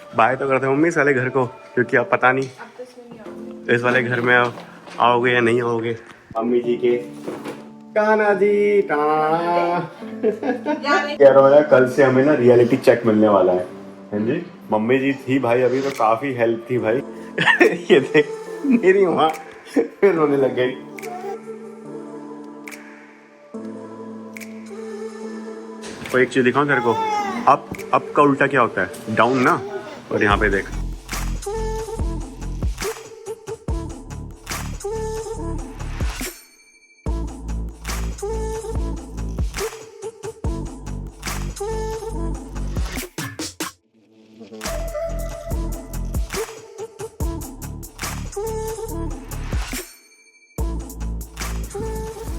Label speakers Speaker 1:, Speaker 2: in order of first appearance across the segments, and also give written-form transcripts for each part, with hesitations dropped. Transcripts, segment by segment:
Speaker 1: Bye तो करते mummy इस वाले घर को, क्योंकि अब पता नहीं इस वाले घर में आओगे या नहीं आओगे। अम्मी जी के कान्हा जी कह रहा है कल से हमें ना रियलिटी चेक मिलने वाला है। हाँ जी, मम्मी जी थी भाई अभी तो काफी हेल्प थी भाई। ये देख मेरी माँ फिर रोने लग गई। तो एक चीज दिखाऊं तेरे को, अप का उल्टा क्या होता है, डाउन ना। और यहाँ पे देख,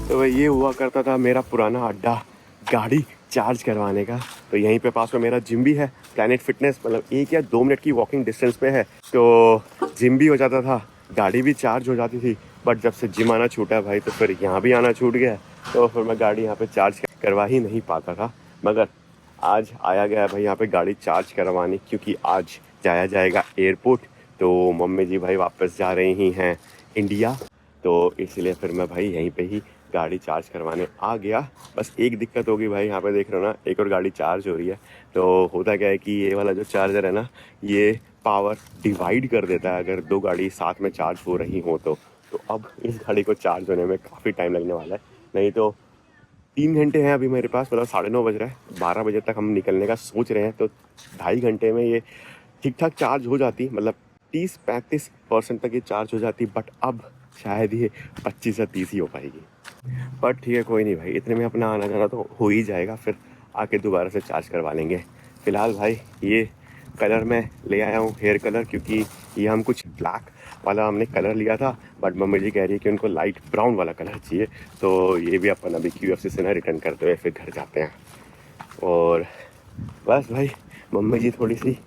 Speaker 1: तो भाई ये हुआ करता था मेरा पुराना अड्डा गाड़ी चार्ज करवाने का। तो यहीं पे पास में मेरा जिम भी है, प्लैनेट फिटनेस, मतलब 1 या 2 मिनट की वॉकिंग डिस्टेंस पे है। तो जिम भी हो जाता था, गाड़ी भी चार्ज हो जाती थी। बट जब से जिम आना छूटा है भाई तो फिर यहाँ भी आना छूट गया। तो फिर मैं गाड़ी यहाँ पे चार्ज करवा ही नहीं पाता था। मगर आज आया गया है भाई यहाँ पे गाड़ी चार्ज करवाने, क्योंकि आज जाया जाएगा एयरपोर्ट। तो मम्मी जी भाई वापस जा रही हैं इंडिया, तो इसलिए फिर मैं भाई यहीं पे ही गाड़ी चार्ज करवाने आ गया। बस एक दिक्कत होगी भाई, यहाँ पे देख रहे हो ना एक और गाड़ी चार्ज हो रही है। तो होता क्या है कि ये वाला जो चार्जर है ना, ये पावर डिवाइड कर देता है अगर 2 गाड़ी साथ में चार्ज हो रही हो तो अब इस गाड़ी को चार्ज होने में काफ़ी टाइम लगने वाला है। नहीं तो 3 घंटे हैं अभी मेरे पास, मतलब 9:30 बज रहा है, 12 बजे तक हम निकलने का सोच रहे हैं। तो 2.5 घंटे में ये ठीक ठाक चार्ज हो जाती, मतलब 30-35% तक ये चार्ज हो जाती। बट अब शायद ये 25 या 30 ही हो पाएगी। बट ठीक है, कोई नहीं भाई, इतने में अपना आना जाना तो हो ही जाएगा, फिर आके दोबारा से चार्ज करवा लेंगे। फिलहाल भाई ये कलर मैं ले आया हूँ, हेयर कलर, क्योंकि ये हम कुछ ब्लैक वाला हमने कलर लिया था। बट मम्मी जी कह रही है कि उनको लाइट ब्राउन वाला कलर चाहिए। तो ये भी अपन अभी QFC से ना रिटर्न करते हुए फिर घर जाते हैं। और बस भाई मम्मी जी थोड़ी सी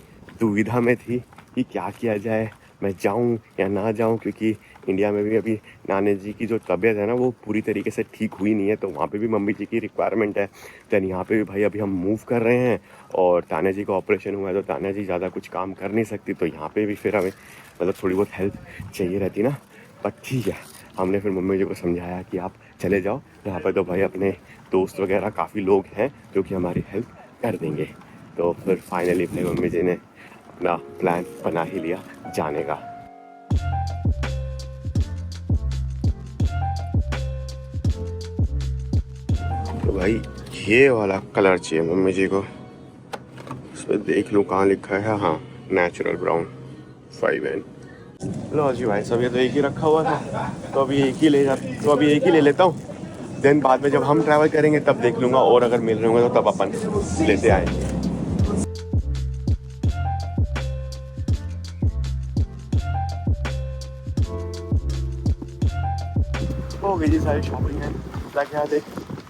Speaker 1: दुविधा में थी कि क्या किया जाए, मैं जाऊं या ना जाऊं, क्योंकि इंडिया में भी अभी नानी जी की जो तबीयत है ना वो पूरी तरीके से ठीक हुई नहीं है। तो वहाँ पे भी मम्मी जी की रिक्वायरमेंट है। दैन यहाँ पे भी भाई अभी हम मूव कर रहे हैं और तान्या जी का ऑपरेशन हुआ है, तो तान्या जी ज़्यादा कुछ काम कर नहीं सकती। तो यहाँ पे भी फिर हमें मतलब थोड़ी बहुत हेल्प चाहिए रहती ना। बट ठीक है, हमने फिर मम्मी जी को समझाया कि आप चले जाओ, यहाँ पर तो भाई अपने दोस्त वगैरह काफ़ी लोग हैं जो कि हमारी हेल्प कर देंगे। तो फिर फाइनली भाई मम्मी जी ने अपना प्लान बना ही लिया जाने का। तो भाई ये वाला कलर चाहिए मम्मी जी को, इसमें देख लूँ कहाँ लिखा है, हाँ नेचुरल ब्राउन 5N। लो जी भाई, सब ये तो एक ही रखा हुआ था, तो अभी एक ही ले लेता हूँ। देन बाद में जब हम ट्रैवल करेंगे तब देख लूँगा, और अगर मिल रहे होंगे तो तब अपन लेते आएंगे। हो गई जी सारी शॉपिंग है। क्या एक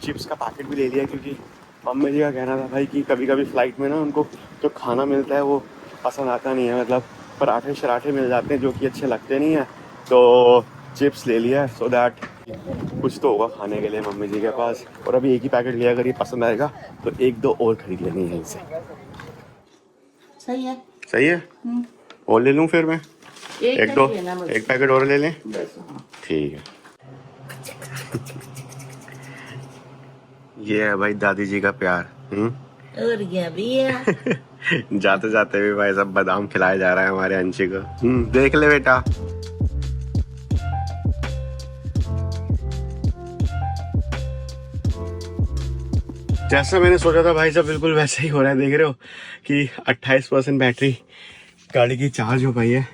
Speaker 1: चिप्स का पैकेट भी ले लिया, क्योंकि मम्मी जी का कहना था भाई कि कभी कभी फ़्लाइट में ना उनको जो खाना मिलता है वो पसंद आता नहीं है, मतलब पराठे शराठे मिल जाते हैं जो कि अच्छे लगते नहीं हैं। तो चिप्स ले लिया है, सो दैट कुछ तो होगा खाने के लिए मम्मी जी के पास। और अभी एक ही पैकेट लिया, अगर ये पसंद आएगा तो 1-2 और खरीद लेनी है इनसे।
Speaker 2: सही है।
Speaker 1: सही है, और ले लूँ फिर मैं एक पैकेट और ले लें। ठीक है। ये है भाई दादी जी का प्यार।
Speaker 2: और क्या भैया।
Speaker 1: जाते जाते भी भाई सब बादाम खिलाया जा रहा है हमारे अंशी को। देख ले बेटा। जैसा मैंने सोचा था भाई साहब बिल्कुल वैसा ही हो रहा है। देख रहे हो कि 28% बैटरी गाड़ी की चार्ज हो पाई है।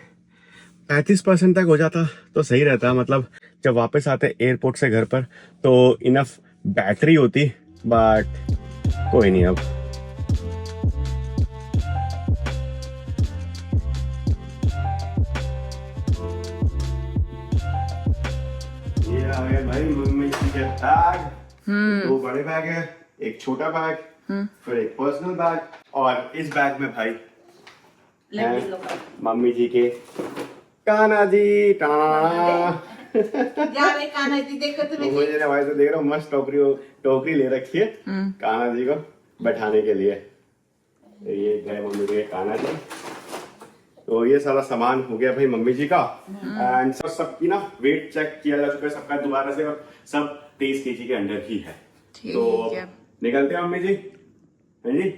Speaker 1: 35% तक हो जाता तो सही रहता, मतलब जब वापस आते एयरपोर्ट से घर पर तो इनफ बैटरी होती। बट कोई नहीं, अब ये आ गए भाई मम्मी जी के बैग। 2 बड़े बैग है, एक छोटा बैग, फिर एक पर्सनल बैग, और इस बैग में भाई मम्मी जी के कान्हा जी
Speaker 2: कान्हा जी देखो तुम्हें
Speaker 1: मुझे ना भाई तो देख रहा हूँ मस्त टोकरी ले रखी है कान्हा जी को बैठाने के लिए। तो ये गए मम्मी के कान्हा जी, तो ये सारा सामान हो गया भाई मम्मी जी का। एंड सबकी ना वेट चेक किया जा चुका है सबका दोबारा से, और सब 23 kg के अंडर ही है। तो निकलते हैं मम्मी जी। हाँ जी।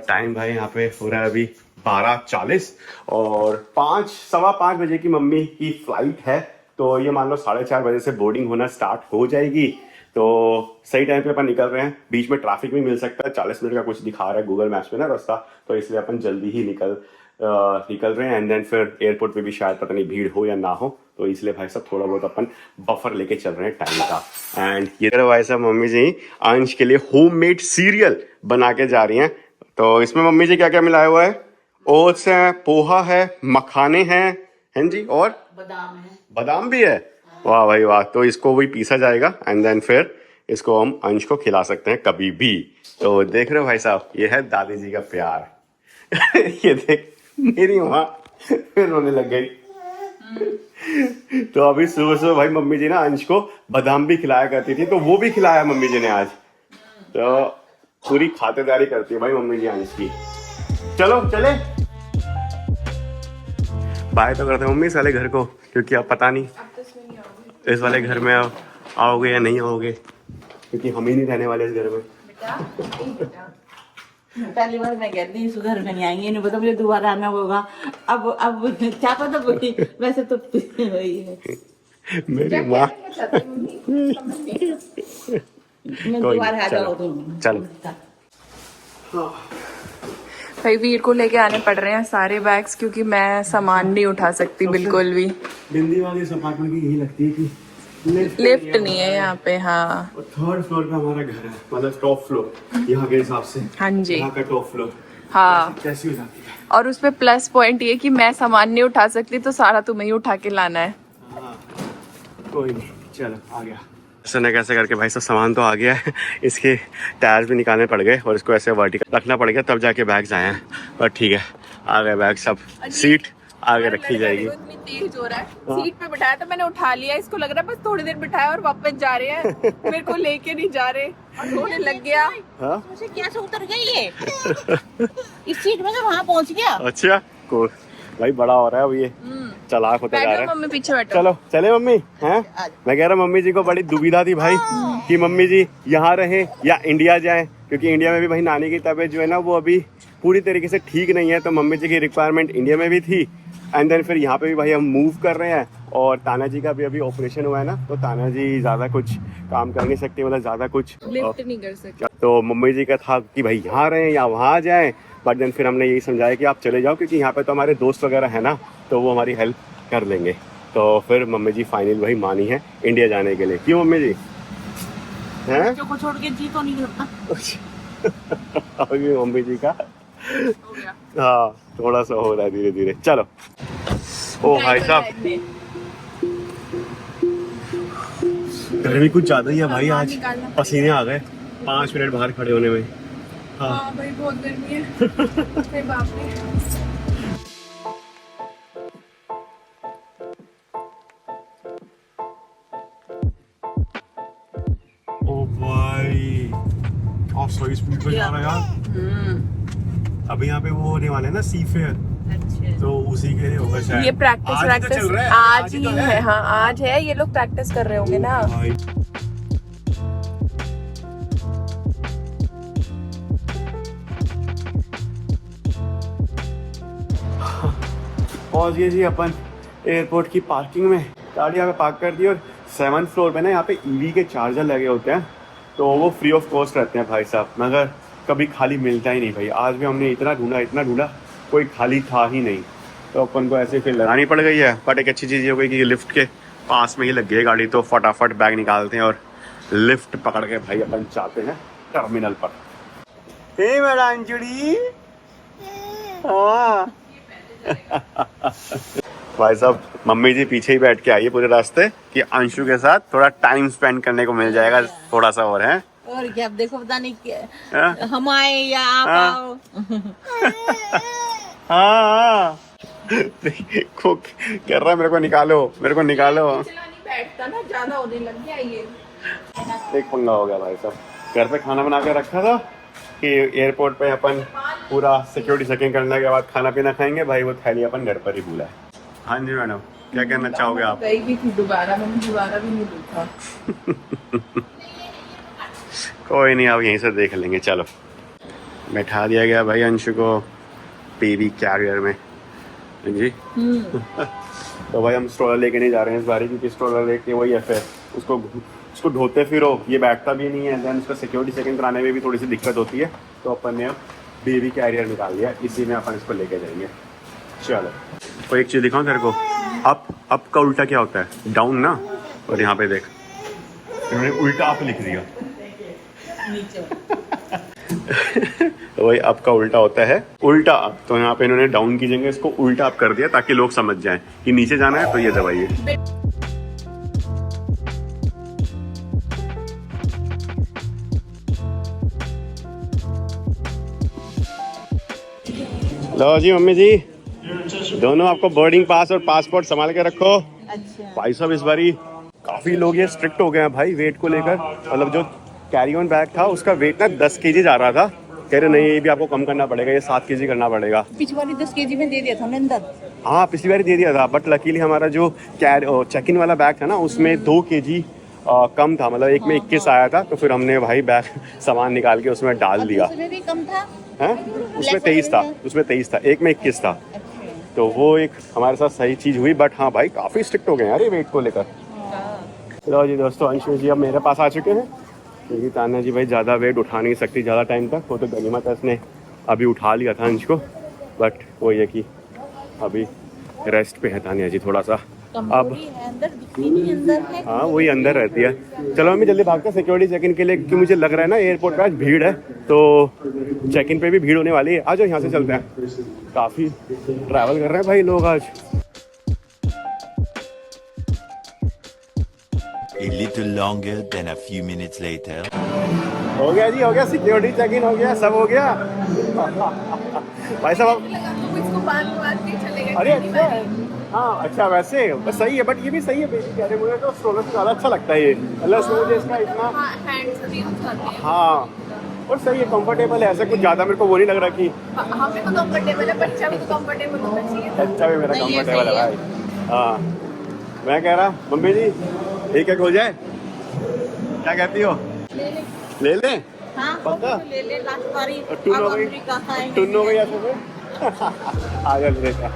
Speaker 1: टाइम भाई यहाँ पे हो रहा है अभी 12:40 और 5:15 बजे की मम्मी की फ्लाइट है। तो ये मान लो 4:30 बजे से बोर्डिंग होना स्टार्ट हो जाएगी। तो सही टाइम पे अपन निकल रहे हैं। बीच में ट्रैफिक भी मिल सकता है, 40 मिनट का कुछ दिखा रहा है गूगल मैप्स में ना रास्ता, तो इसलिए अपन जल्दी ही निकल रहे हैं। एंड देन फिर एयरपोर्ट पे भी शायद पता नहीं भीड़ हो या ना हो, तो इसलिए भाई साहब थोड़ा बहुत अपन बफर लेके चल रहे हैं टाइम का। एंड ये भाई साहब मम्मी जी अंश के लिए होममेड सीरियल बना के जा रही हैं। तो इसमें मम्मी जी क्या क्या मिलाया हुआ है? ओट्स है, पोहा है, मखाने हैं जी, और
Speaker 2: बादाम है,
Speaker 1: बादाम भी है। वाह भाई वाह। तो इसको वही पीसा जाएगा एंड देन फिर इसको हम अंश को खिला सकते हैं कभी भी। तो देख रहे हो भाई साहब, ये है दादी जी का प्यार। ये देख मेरी माँ फिर रोने लग गई। तो अभी सुबह सुबह भाई मम्मी जी ना अंश को बादाम भी खिलाया करती थी, तो वो भी खिलाया मम्मी जी ने आज। तो पूरी खातिरदारी करती है भाई मम्मी जी अंश की। चलो चले, बाय तो करते हैं मम्मी इस वाले घर को, क्योंकि अब पता नहीं इस वाले घर में आओगे या नहीं आओगे, क्योंकि हम ही नहीं रहने वाले इस घर में।
Speaker 2: पहली बार मैं कहती हूँ इस घर में नहीं आएंगे, नहीं पता मुझे दोबारा आना होगा। अब क्या पता वैसे तो वही है
Speaker 1: मेरी माँ।
Speaker 2: मैं दोबारा आ जाऊँ।
Speaker 1: चल
Speaker 3: भाई वीर को लेके आने पड़ रहे हैं सारे बैग्स, क्योंकि मैं सामान नहीं उठा सकती बिल्कुल भी।
Speaker 1: बिंदी वाली इस अपार्टमेंट की यही लगती है कि
Speaker 3: लिफ्ट नहीं है यहाँ पे। हाँ,
Speaker 1: 3rd फ्लोर पे हमारा घर है, मतलब टॉप फ्लोर यहाँ के हिसाब से।
Speaker 3: हाँ जी,
Speaker 1: यहाँ का टॉप फ्लोर।
Speaker 3: हाँ,
Speaker 1: कैसी हो जाती है।
Speaker 3: और उसपे प्लस पॉइंट ये कि मैं सामान नहीं उठा सकती, तो सारा तुम्हें ही उठा के लाना है।
Speaker 1: हाँ, कोई नहीं, चलो आ गया। ऐसे न कैसे करके भाई सब सामान तो आ गया है। इसके टायर्स भी निकालने पड़ गए और इसको ऐसे वर्टिकल रखना पड़ गया, तब जाके बैग्स आए हैं। पर ठीक है, आ गए बैग सब। सीट आगे रखी जाएगी।
Speaker 3: इतनी तेज हो रहा है, सीट पे बिठाया तो मैंने उठा लिया, इसको लग रहा है बस थोड़ी देर बिठाया और वापस जा रहे हैं। मेरे को लेके नहीं जा रहे और रोने लग गया।
Speaker 2: मुझे क्या से उतर गई ये इस सीट में से वहाँ पहुँच गया।
Speaker 1: अच्छा को भाई बड़ा हो रहा है अब ये, चालाक होता जा रहा है।
Speaker 3: मम्मी पीछे बैठो।
Speaker 1: चलो चले मम्मी। हैं मैं कह रहा मम्मी जी को बड़ी दुविधा थी भाई कि मम्मी जी यहाँ रहे या इंडिया जाएं, क्योंकि इंडिया में भी भाई नानी की तबीयत जो है ना वो अभी पूरी तरीके से ठीक नहीं है। तो मम्मी जी की रिक्वायरमेंट इंडिया में भी थी एंड देन फिर यहाँ पे भी भाई हम मूव कर रहे हैं। और ताना जी का भी अभी ऑपरेशन हुआ है ना, तो ताना जी ज़्यादा कुछ काम कर नहीं सकते, मतलब ज़्यादा कुछ
Speaker 3: लिफ्ट नहीं कर सकते।
Speaker 1: तो मम्मी जी का था कि भाई यहाँ रहें या वहाँ जाएं, बट देन फिर हमने यही समझाया कि आप चले जाओ, क्योंकि यहाँ पे तो हमारे दोस्त वगैरह है ना, तो वो हमारी हेल्प कर लेंगे। तो फिर मम्मी जी फाइनल भाई मानी है इंडिया जाने के लिए। क्यों मम्मी जी? हैं
Speaker 2: बच्चों को छोड़ के जी तो नहीं करता।
Speaker 1: अभी मम्मी जी का
Speaker 3: हो गया।
Speaker 1: हाँ थोड़ा सा हो रहा है धीरे धीरे। चलो ओ भाई साहब गर्मी कुछ ज्यादा ही है भाई, आज पसीने आ गए 5 मिनट बाहर खड़े होने में।
Speaker 3: हाँ भाई बहुत गर्मी है। बाप रे।
Speaker 1: ओ भाई आप सही स्पीड पे जा रहा है यार। अभी यहाँ पे वो होने वाले हैं ना सी फेयर, तो उसी के लिए होगा शायद।
Speaker 3: ये प्रैक्टिस आज ही है। हाँ आज है, ये लोग प्रैक्टिस कर रहे होंगे ना।
Speaker 1: पहुंच गए जी अपन एयरपोर्ट की पार्किंग में। गाड़ी यहाँ पे पार्क कर दी और 7th फ्लोर पे ना यहाँ पे ईवी के चार्जर लगे होते हैं, तो वो फ्री ऑफ कॉस्ट रहते हैं भाई साहब, मगर कभी खाली मिलता ही नहीं भाई। आज भी हमने इतना ढूंढा कोई खाली था ही नहीं, तो अपन को ऐसे फिर लगानी पड़ गई है। बट एक अच्छी चीज़ ये हो गई कि लिफ्ट के पास में ही लग गई है गाड़ी, तो फटाफट बैग निकालते हैं और लिफ्ट पकड़ के भाई अपन जाते हैं टर्मिनल पर। हे मेरा अंजुड़ी। हाँ भाई साहब मम्मी जी पीछे ही बैठ के आई है पूरे रास्ते कि अंशु के साथ थोड़ा टाइम स्पेंड करने को मिल जाएगा थोड़ा सा और है।
Speaker 2: और क्या देखो पता नहीं क्या हम आए या आप आओ।
Speaker 1: हाँ देखो कर रहा है मेरे को निकालो।
Speaker 3: बैठता ना ज्यादा होने लग गया ये।
Speaker 1: एक पंगा हो गया भाई साहब। घर पे खाना बना के रखा था कि एयरपोर्ट पे अपन पूरा सिक्योरिटी चेकिंग करने के बाद खाना पीना खाएंगे भाई। वो थैली अपन घर पर ही भूला है। हाँ जी मैडम, क्या कहना चाहोगे आप?
Speaker 3: गई भी थी दोबारा, मैंने दोबारा भी नहीं देखा।
Speaker 1: कोई नहीं, आप यहीं से देख लेंगे। चलो, बैठा दिया गया भाई अंशु को बेबी कैरियर में। जी तो भाई हम स्ट्रोलर लेके नहीं जा रहे हैं इस बारी, क्योंकि स्ट्रोलर लेके वही है फिर उसको ढोते फिरो, ये बैठता भी नहीं है, देन उसका सिक्योरिटी चेकिंग कराने में भी थोड़ी सी दिक्कत होती है। तो अपन ने अब बेबी कैरियर निकाल दिया, इसी में अपन इसको लेके जाएंगे। चलो, तो एक चीज़ दिखाऊं तेरे को, अप का उल्टा क्या होता है? डाउन ना। और यहाँ पे देख, इन्होंने उल्टा अप लिख दिया। तो वही अप का उल्टा होता है उल्टा अप, तो यहाँ पे इन्होंने डाउन की जगह इसको उल्टा अप कर दिया ताकि लोग समझ जाएं कि नीचे जाना है तो ये दबाइए। लो जी मम्मी जी, दोनों आपको बोर्डिंग पास और पासपोर्ट संभाल के रखो।
Speaker 2: अच्छा।
Speaker 1: भाई साहब इस बारी काफी लोग ये स्ट्रिक्ट हो गए हैं भाई वेट को लेकर। मतलब जो कैरी ऑन बैग था उसका वेट ना 10 kg जा रहा था, कह रहे नहीं ये भी आपको कम करना पड़ेगा, ये 7 kg करना पड़ेगा।
Speaker 2: पिछली बार 10 kg में दे दिया था अंदर।
Speaker 1: हाँ पिछली बार दे दिया था, बट लकीली हमारा जो चेक इन वाला बैग था ना उसमें 2 kg कम था, मतलब एक में 21 आया था। तो फिर हमने भाई बैग सामान निकाल के उसमें डाल दिया।
Speaker 2: उसमें भी कम था।
Speaker 1: हैं? उसमें 23 था, एक में 21 था। तो वो एक हमारे साथ सही चीज़ हुई। बट हाँ भाई काफ़ी स्ट्रिक्ट हो गए यार ये वेट को लेकर। चलो जी दोस्तों, अंशु जी अब मेरे पास आ चुके हैं, क्योंकि तान्या जी भाई ज़्यादा वेट उठा नहीं सकती ज़्यादा टाइम तक। वो तो गनीमत है उसने अभी उठा लिया था अंश को, बट वो ये कि अभी रेस्ट पे है तान्या जी थोड़ा सा। अब हाँ वही अंदर रहती है। चलो हमें जल्दी भागते हैं सिक्योरिटी चेक इन के लिए, क्योंकि मुझे लग रहा है ना एयरपोर्ट पे आज भीड़ है, तो चेक इन पे भी भीड़ होने वाली है। आ जाओ यहाँ से चलते हैं, काफ़ी ट्रैवल कर रहे हैं भाई लोग आज।
Speaker 4: A little longer than a few minutes later.
Speaker 1: हो गया जी, हो गया, सिक्योरिटी चेक इन हो गया, सब हो गया। भाई साहब
Speaker 3: इसको बांध के चलेगा।
Speaker 1: अरे अच्छा है, हाँ अच्छा वैसे बस सही है, बट ये भी सही है बेबी कह रहे मुझे तो स्ट्रोलर से ज़्यादा अच्छा लगता है ये, मतलब इसमें मुझे इसका इतना हाँ और सही है, कंफर्टेबल है, ऐसा कुछ ज़्यादा मेरे को वो नहीं लग रहा कि
Speaker 3: हमें तो कंफर्टेबल है, बच्चा भी तो कंफर्टेबल होना चाहिए।
Speaker 1: बच्चा भी मेरा कंफर्टेबल है भाई। हाँ मैं कह रहा मम्मी जी एक एक हो जाए, क्या कहती हो? ले ले
Speaker 2: हाँ,
Speaker 1: पक्का?
Speaker 2: ले ले लास्ट बारी।
Speaker 1: टुन हो
Speaker 2: अब
Speaker 1: गई,
Speaker 2: अमेरिका खाएंगे।
Speaker 1: टुन हो गई ऐसे में। आ जा लेता।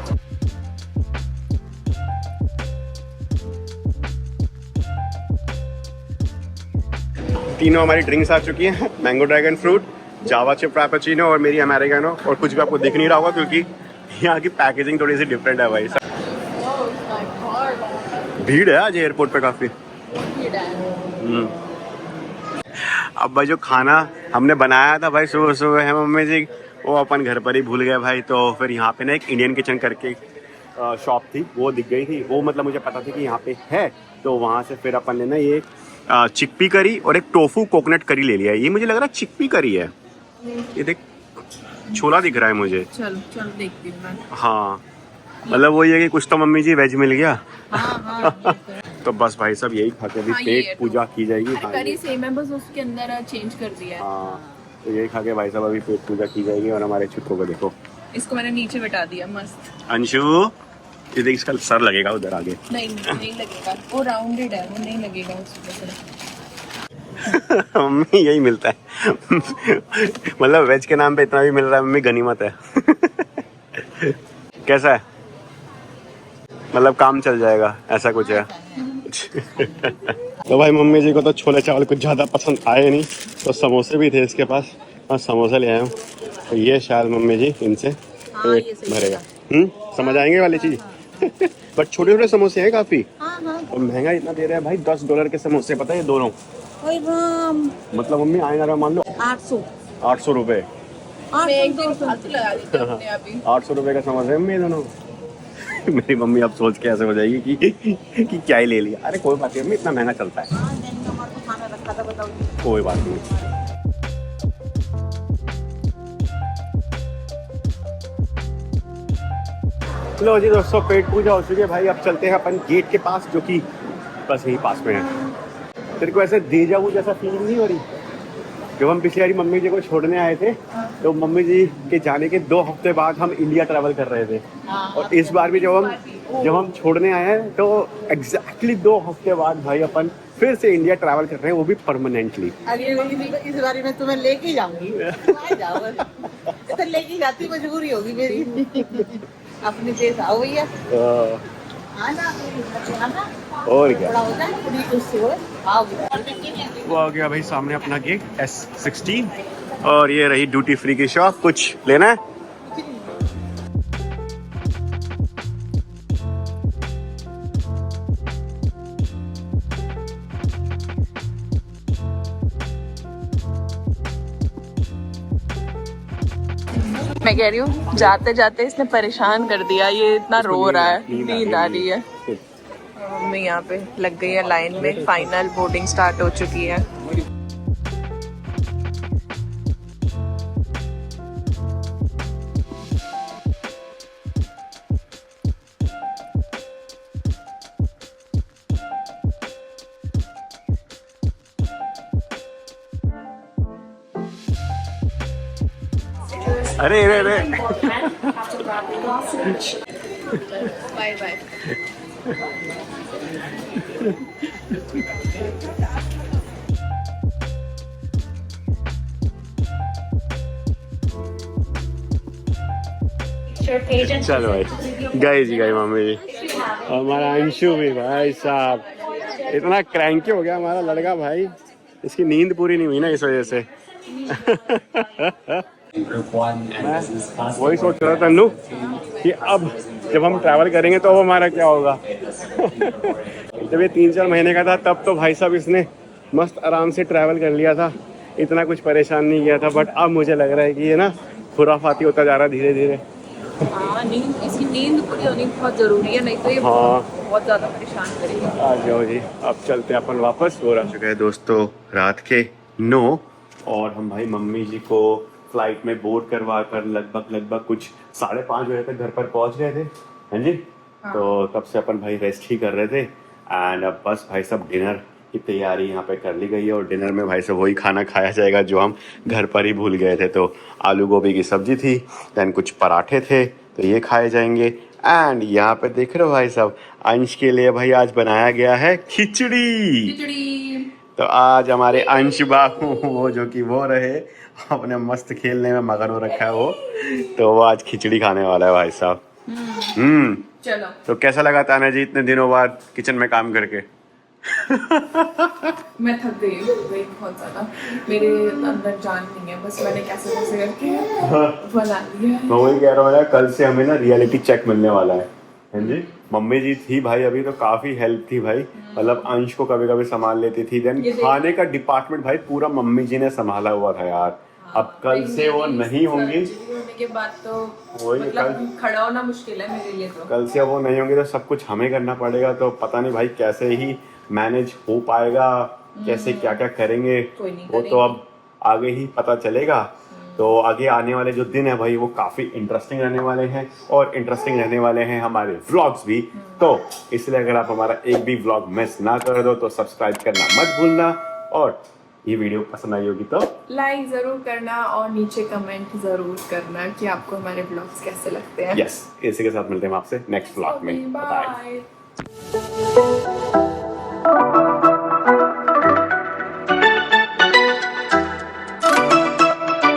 Speaker 1: तीनों हमारी ड्रिंक्स आ चुकी हैं, मैंगो ड्रैगन फ्रूट, जावा चिप फ्रैपेचिनो और मेरी अमेरिकानो। और कुछ भी आपको दिख नहीं रहा होगा क्योंकि यहाँ की पैकेजिंग थोड़ी सी डिफरेंट है भाई। भीड़ है आज एयरपोर्ट पे काफ़ी। अब भाई जो खाना हमने बनाया था भाई सुबह सुबह है मम्मी जी, वो अपन घर पर ही भूल गए भाई। तो फिर यहाँ पे ना एक इंडियन किचन करके शॉप थी, वो दिख गई थी, वो मतलब मुझे पता था कि यहाँ पे है। तो वहाँ से फिर अपन ने ना ये चिकपी करी और एक टोफू कोकोनट करी ले लिया। ये मुझे लग रहा है चिकपी करी है, ये देख छोला दिख रहा है मुझे।
Speaker 3: चलो चलो देखती हूँ मैं।
Speaker 1: हाँ मतलब वही है कि कुछ तो मम्मी जी वेज मिल गया।
Speaker 2: हाँ,
Speaker 1: तो बस भाई सब यही खा के भी
Speaker 3: हाँ, ये
Speaker 1: पेट पूजा की जाएगी। हाँ,
Speaker 3: करी सेम है, बस उसके अंदर चेंज कर दिया है।
Speaker 1: हाँ तो यही खा के भाई साहब अभी पेट पूजा की जाएगी। और हमारे छुट्टों को देखो,
Speaker 3: इसको मैंने नीचे बिठा दिया मस्त।
Speaker 1: अंशु ये देख इसका सर लगेगा उधर आगे।
Speaker 3: नहीं नहीं लगेगा, वो राउंडेड है, वो नहीं लगेगा उसमें।
Speaker 1: मम्मी यही मिलता है मतलब वेज के नाम पे इतना भी मिल रहा है मम्मी, गनीमत है। कैसा है, मतलब काम चल जाएगा ऐसा कुछ है। तो भाई मम्मी जी को तो छोले चावल कुछ ज़्यादा पसंद आए नहीं, तो समोसे भी थे इसके पास, हाँ समोसा ले आया हूँ। तो ये शायद मम्मी जी इनसे पेट भरेगा। समझ आएंगे वाली चीज़। बट छोटे छोटे समोसे हैं काफ़ी, और महंगा इतना दे रहे हैं भाई, $10 के समोसे, पता है ये दोनों। मतलब मम्मी आए ना मान लो 800 रुपये।
Speaker 3: मैं एक दिन फालतू लगा देती हूँ अपने आप ही।
Speaker 1: 800 रुपये का समोसा है मम्मी दोनों। मेरी मम्मी अब सोच के ऐसे हो जाएगी कि क्या ही ले लिया। अरे कोई बात नहीं मम्मी, इतना महंगा चलता है, कोई बात नहीं। लो जी दोस्तों, पेट पूजा हो चुकी है भाई। अब चलते हैं अपन गेट के पास, जो कि बस यही पास में है। तेरे को ऐसे डेजा वू जैसा फीलिंग नहीं हो रही? जब हम पिछली बारी मम्मी जी को छोड़ने आए थे तो मम्मी जी के जाने के 2 हफ्ते बाद हम इंडिया ट्रैवल कर रहे थे, और इस बार भी जब हम छोड़ने आए हैं तो एग्जैक्टली 2 हफ्ते बाद भाई अपन फिर से इंडिया ट्रैवल कर रहे हैं, वो भी परमानेंटली।
Speaker 2: इस बारी में तुम्हें लेके जाऊंगी, तो लेके जाती मजबूरी होगी मेरी। अपने देश आओ भैया, आना
Speaker 1: और क्या,
Speaker 2: थोड़ा होता है थोड़ी उससे हो
Speaker 1: वो आ गया भाई सामने अपना गेट S16, और ये रही ड्यूटी फ्री की शॉप। कुछ लेना है?
Speaker 3: मैं कह रही हूँ जाते जाते इसने परेशान कर दिया, ये इतना रो रहा है, नींद आ रही है। मम्मी यहाँ पे लग गई है लाइन में, फाइनल बोर्डिंग स्टार्ट हो चुकी है।
Speaker 1: अरे अरे अरे
Speaker 3: बाय बाय।
Speaker 1: चलो भाई, गए जी गए मम्मी जी। हमारा अंशु भी भाई साहब इतना क्रैंकी हो गया हमारा लड़का भाई, इसकी नींद पूरी नहीं हुई ना इस वजह से। मैं वही सोच रहा था तन्नू कि अब जब हम ट्रैवल करेंगे तो अब हमारा क्या होगा। जब ये 3-4 महीने का था तब तो भाई साहब इसने मस्त आराम से ट्रैवल कर लिया था, इतना कुछ परेशान नहीं किया था। बट अब मुझे लग रहा है कि ये ना खुराफाती होता जा रहा है धीरे धीरे।
Speaker 3: हाँ, इसकी नींद पूरी होनी बहुत जरूरी है, नहीं तो ये बहुत ज्यादा परेशान करेगी।
Speaker 1: आ जाओ जी, अब चलते हैं अपन वापस। हो रहा है दोस्तों रात के 9, और हम भाई मम्मी जी को फ्लाइट में बोर्ड करवा कर लगभग कुछ 5:30 बजे तक घर पर पहुंच गए थे। हाँ जी।
Speaker 3: हाँ।
Speaker 1: तो तब से अपन भाई रेस्ट ही कर रहे थे, एंड अब बस भाई सब डिनर की तैयारी यहाँ पे कर ली गई है। और डिनर में भाई सब वही खाना खाया जाएगा जो हम घर पर ही भूल गए थे। तो आलू गोभी की सब्जी थी, देन कुछ पराठे थे, तो ये खाए जाएंगे। एंड यहाँ पे देख रहे हो भाई साहब, अंश के लिए भाई आज बनाया गया है खिचड़ी। तो आज हमारे अंश बाबू वो जो कि वो रहे अपने मस्त खेलने में मगन हो रखा है वो, तो वो आज खिचड़ी खाने वाला है भाई साहब।
Speaker 3: चलो,
Speaker 1: तो कैसा लगा ताना जी इतने दिनों बाद किचन में काम करके?
Speaker 3: मैं थक गई बहुत ज्यादा, मेरे अंदर जान नहीं है, बस मैंने कैसे करके बना लिया।
Speaker 1: मैं वही कह रहा हूँ यार, कल से हमें ना रियलिटी चेक मिलने वाला है। हाँ जी, मम्मी जी थी भाई अभी तो काफी हेल्प थी भाई, मतलब अंश को कभी कभी संभाल लेती थी। देन खाने का डिपार्टमेंट भाई पूरा मम्मी जी ने संभाला हुआ था यार। अब कल से वो नहीं होंगी,
Speaker 3: होने के बाद तो
Speaker 1: वही
Speaker 3: मतलब खड़ा होना मुश्किल है मेरे लिए। तो
Speaker 1: कल से वो नहीं होंगे तो सब कुछ हमें करना पड़ेगा। तो पता नहीं भाई कैसे ही मैनेज हो पाएगा, कैसे क्या क्या करेंगे वो तो अब आगे ही पता चलेगा। तो आगे आने वाले जो दिन है भाई वो काफी इंटरेस्टिंग रहने वाले हैं, और इंटरेस्टिंग रहने वाले हैं हमारे व्लॉग्स भी। तो इसलिए अगर आप हमारा एक भी व्लॉग मिस ना कर दो तो सब्सक्राइब करना मत भूलना, और ये वीडियो पसंद आई होगी तो
Speaker 3: लाइक जरूर करना और नीचे कमेंट जरूर करना कि आपको हमारे व्लॉग्स कैसे लगते हैं।
Speaker 1: यस, इसी के साथ मिलते हैं आपसे नेक्स्ट व्लॉग में। बाय।
Speaker 3: बाय।